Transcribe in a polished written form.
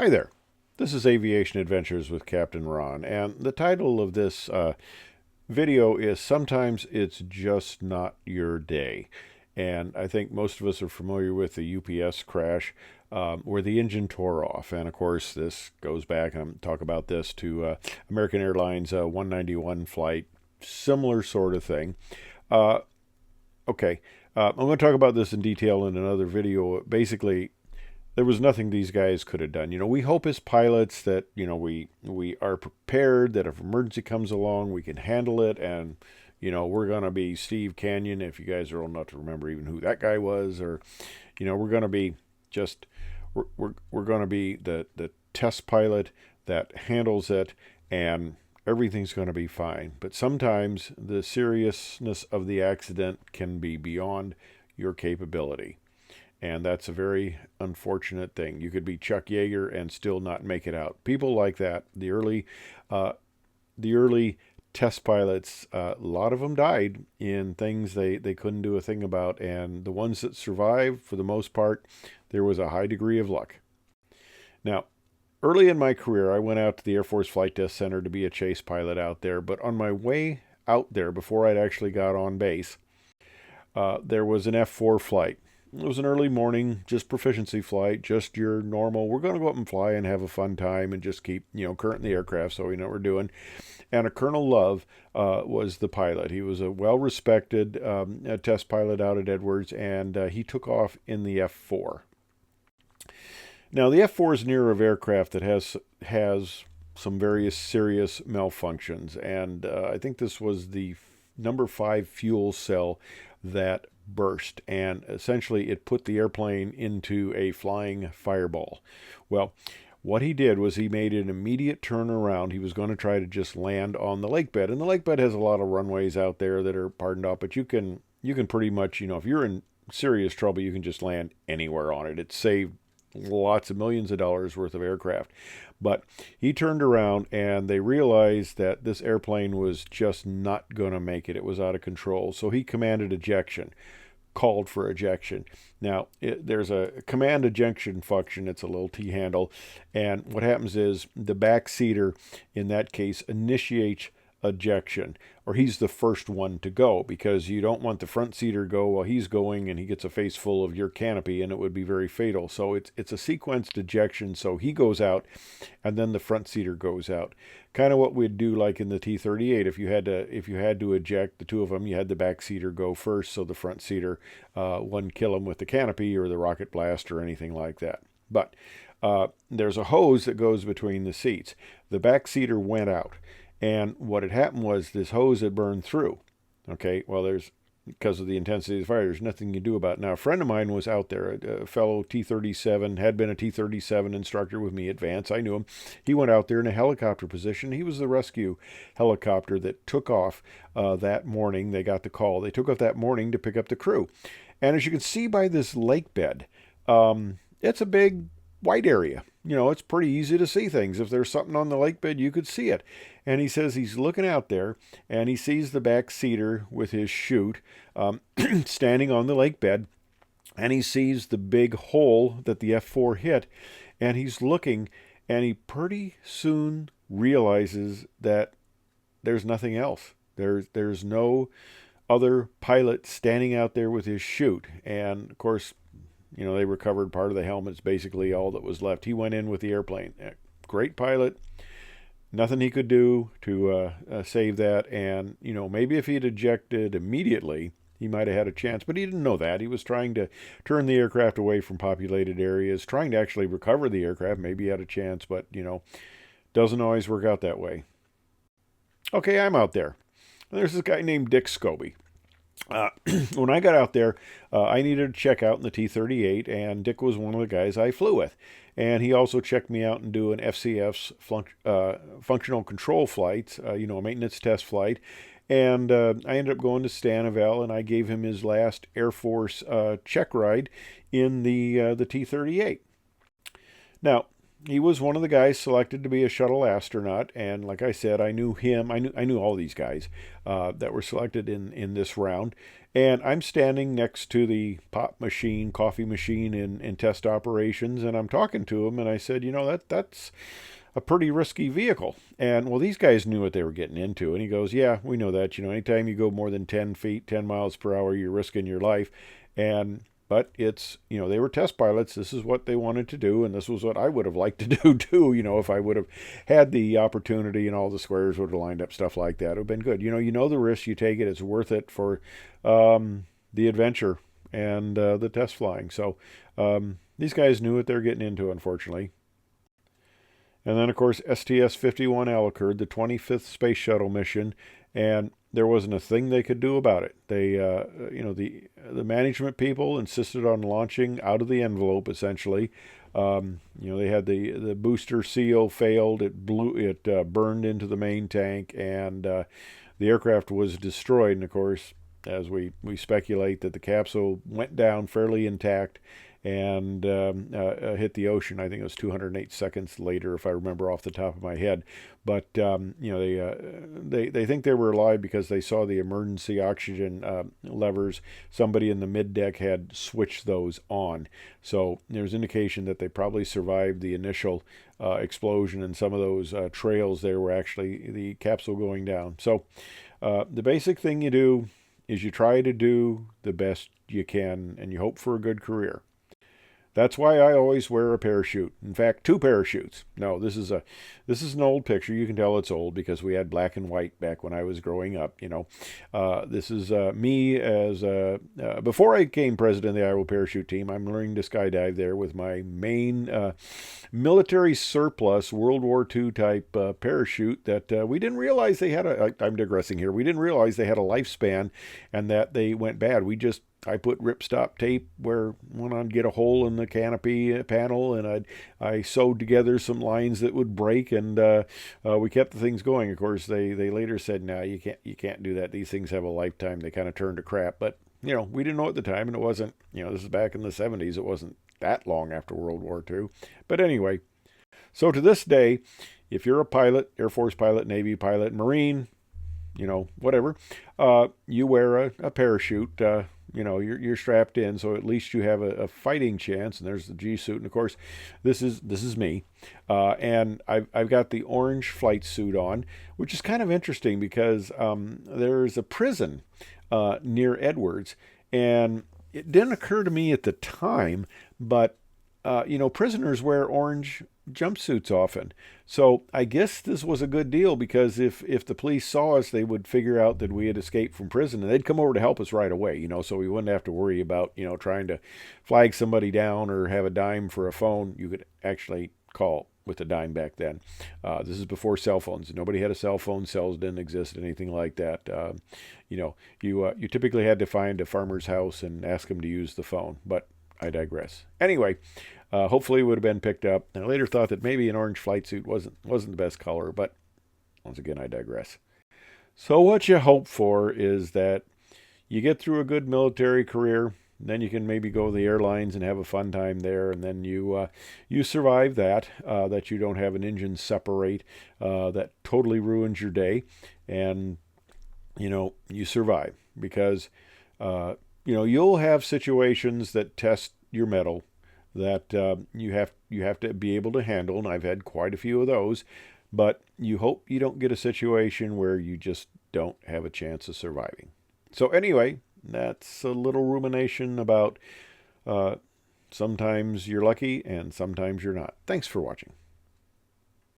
Hi there. This is Aviation Adventures with Captain Ron, and the title of this video is Sometimes It's Just Not Your Day. And I think most of us are familiar with the UPS crash where the engine tore off. And of course, this goes back, and talk about this, to American Airlines 191 flight, similar sort of thing. Uh, okay, I'm going to talk about this in detail in another video. Basically, there was nothing these guys could have done. We hope as pilots that, we are prepared, that if emergency comes along, we can handle it. And, we're going to be Steve Canyon, if you guys are old enough to remember even who that guy was, or, we're going to be just, we're going to be the test pilot that handles it, and everything's going to be fine. But sometimes the seriousness of the accident can be beyond your capability. And that's a very unfortunate thing. You could be Chuck Yeager and still not make it out. People like that, uh, the early test pilots, a lot of them died in things they couldn't do a thing about. And the ones that survived, for the most part, there was a high degree of luck. Now, early in my career, I went out to the Air Force Flight Test Center to be a chase pilot out there. But on my way out there, before I'd actually got on base, there was an F4 flight. It was an early morning, just proficiency flight, just your normal, we're going to go up and fly and have a fun time and just keep, current in the aircraft so we know what we're doing. And a Colonel Love was the pilot. He was a well-respected test pilot out at Edwards, and he took off in the F4. Now, the F4 is an era of aircraft that has some various serious malfunctions, and I think this was the number 5 fuel cell that burst, and essentially it put the airplane into a flying fireball. Well, what he did was he made an immediate turnaround. He was going to try to just land on the lake bed, and the lake bed has a lot of runways out there that are pardoned off, but you can pretty much, if you're in serious trouble, you can just land anywhere on it. It saved lots of millions of dollars worth of aircraft. But he turned around, and they realized that this airplane was just not going to make it. It was out of control. So he commanded ejection, called for ejection. Now, there's a command ejection function. It's a little T-handle. And what happens is the backseater, in that case, initiates ejection, or he's the first one to go, because you don't want the front seater to go while he's going and he gets a face full of your canopy, and it would be very fatal. So it's a sequenced ejection. So he goes out, and then the front seater goes out. Kind of what we'd do like in the T-38. If you had to eject the two of them, you had the back seater go first, so the front seater wouldn't kill him with the canopy or the rocket blast or anything like that. But there's a hose that goes between the seats. The back seater went out. And what had happened was this hose had burned through. Okay, well, because of the intensity of the fire, there's nothing you can do about it. Now, a friend of mine was out there, a fellow T-37, had been a T-37 instructor with me at Vance. I knew him. He went out there in a helicopter position. He was the rescue helicopter that took off that morning. They got the call. They took off that morning to pick up the crew. And as you can see by this lake bed, it's a big white area. It's pretty easy to see things. If there's something on the lake bed, you could see it. And he says he's looking out there, and he sees the back seater with his chute standing on the lake bed, and he sees the big hole that the F4 hit, and he's looking, and he pretty soon realizes that there's nothing else. There's no other pilot standing out there with his chute. And, of course, they recovered part of the helmets, basically all that was left. He went in with the airplane. Great pilot. Nothing he could do to save that. And, maybe if he had ejected immediately, he might have had a chance. But he didn't know that. He was trying to turn the aircraft away from populated areas, trying to actually recover the aircraft. Maybe he had a chance, but, doesn't always work out that way. Okay, I'm out there. There's this guy named Dick Scobie. When I got out there, I needed to check out in the T-38, and Dick was one of the guys I flew with. And he also checked me out and do an FCF's functional control flight, a maintenance test flight. And I ended up going to Stanival, and I gave him his last Air Force check ride in the T-38. Now, he was one of the guys selected to be a shuttle astronaut, and like I said, I knew him. I knew all these guys that were selected in this round. And I'm standing next to the pop machine, coffee machine in test operations, and I'm talking to him, and I said, you know, that's a pretty risky vehicle. And well, these guys knew what they were getting into. And he goes, yeah, we know that. You know, anytime you go more than 10 feet, 10 miles per hour, you're risking your life. And but it's, you know, they were test pilots. This is what they wanted to do, and this was what I would have liked to do too. You know, if I would have had the opportunity and all the squares would have lined up, stuff like that, it would have been good. You know the risk, you take it. It's worth it for the adventure and the test flying. So these guys knew what they're getting into, unfortunately. And then, of course, STS-51L occurred, the 25th Space Shuttle mission, and there wasn't a thing they could do about it. They, you know, the management people insisted on launching out of the envelope, essentially. You know, they had the booster seal failed. It blew. It burned into the main tank, and the aircraft was destroyed. And of course, as we speculate, that the capsule went down fairly intact and hit the ocean. I think it was 208 seconds later, if I remember off the top of my head. But you know, they think they were alive because they saw the emergency oxygen levers. Somebody in the mid deck had switched those on, so there's indication that they probably survived the initial explosion, and some of those trails there were actually the capsule going down. So the basic thing you do is you try to do the best you can, and you hope for a good career. That's why I always wear a parachute. In fact, two parachutes. No, this is an old picture. You can tell it's old because we had black and white back when I was growing up. You know, this is me as before I became president of the Iowa Parachute Team. I'm learning to skydive there with my main military surplus World War II type parachute that we didn't realize they had I'm digressing here. We didn't realize they had a lifespan and that they went bad. I put ripstop tape where when I'd get a hole in the canopy panel, and I sewed together some lines that would break, and we kept the things going. Of course, they later said, "No, you can't do that. These things have a lifetime." They kind of turned to crap, but you know, we didn't know at the time, and it wasn't. You know, this is back in the 70s. It wasn't that long after World War II. But anyway, so to this day, if you're a pilot, Air Force pilot, Navy pilot, Marine, you know, whatever, you wear a parachute. You know, you're strapped in, so at least you have a fighting chance. And there's the G suit, and of course, this is me, and I've got the orange flight suit on, which is kind of interesting because there's a prison near Edwards, and it didn't occur to me at the time, but you know, prisoners wear orange jumpsuits often. So I guess this was a good deal because if the police saw us, they would figure out that we had escaped from prison and they'd come over to help us right away, you know, so we wouldn't have to worry about, you know, trying to flag somebody down or have a dime for a phone. You could actually call with a dime back then. This is before cell phones. Nobody had a cell phone. Cells didn't exist, anything like that. You know, you typically had to find a farmer's house and ask him to use the phone, but I digress. Anyway, hopefully it would have been picked up. And I later thought that maybe an orange flight suit wasn't the best color, but once again, I digress. So what you hope for is that you get through a good military career, then you can maybe go to the airlines and have a fun time there, and then you survive that, that you don't have an engine separate that totally ruins your day, and you know, you survive because you know, you'll have situations that test your mettle that you have to be able to handle, and I've had quite a few of those, but you hope you don't get a situation where you just don't have a chance of surviving. So anyway, that's a little rumination about sometimes you're lucky and sometimes you're not. Thanks for watching.